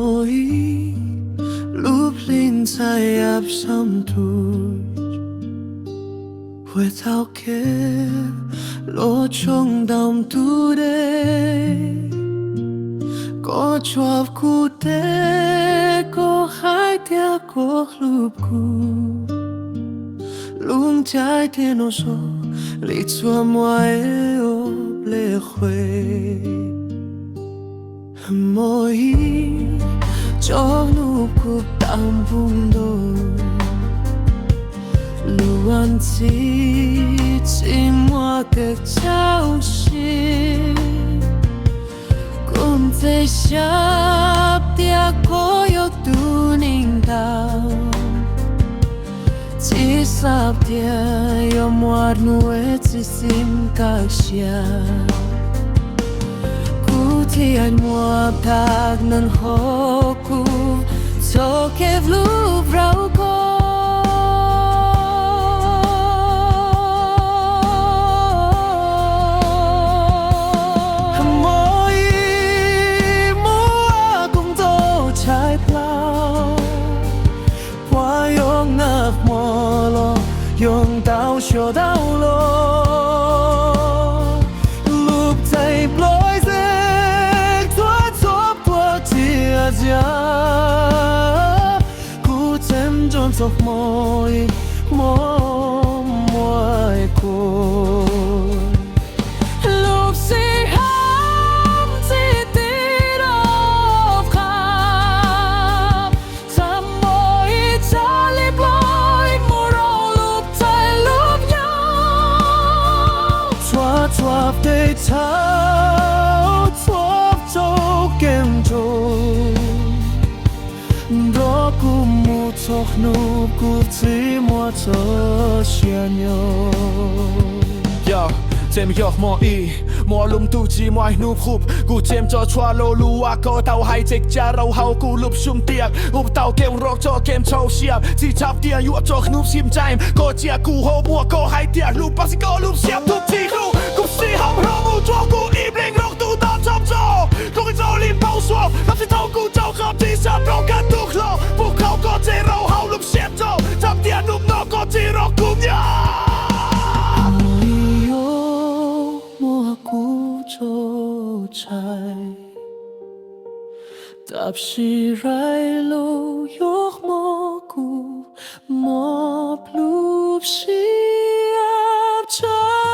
moi lúc linh say áp sông tuột quê thao kia lỗ trong đồng tu đê có chọc cụ tê có hai tia có lúc cụ luôn trái thiên ô số lý chua ngoài ô lê khuê moi cho nụ cuộc tạm vùng đôi luôn chỉ mua được trao xin cũng thấy sắp tia có yêu tu ninh đau chỉ sắp tia yêu mua nuôi chỉ sim cả xia thì anh mua bạc nên hô cu cho kẹp lúc rau cô mỗi mua cũng tô trái plau qua yong ngập mò lo yong đau cho đau lo lúc tay lối cụ thêm tròn sọc môi môi cô lúc si ham chỉ tí đâu khám thầm môi cha lip lối mùa đầu lúc tay lúc nhau xoa xoa để thao xoa cho kem trôi đó cú mu chọc nụ cú chỉ mua cho xia nhau. Yo, xem yo mua lum tu chỉ mua nụ khúc, cú xem cho chua lô lúa có tàu hay chết cha rau hao cú lụp sum tiệc, úp tàu kem rock cho kem trâu xiêm, chỉ chắp tia dụ cho nụ xiêm chim, có chia cú hô mua có hay tia lụp bác sĩ có lụp xiêm thúc chi khu, cú si hầm rau mu cho cú im lên rock tu tao chăm cho, không cái dâu lim bao xuông, làm gì thâu cú trâu khắp chỉ sắp rau cả tuột lo, buộc khâu có chế rau hao lụp xiêm cho, chắp tia nụp nó có chỉ rock cùng nhau. Tập si rai lo yok mo ku mo plup si ap cha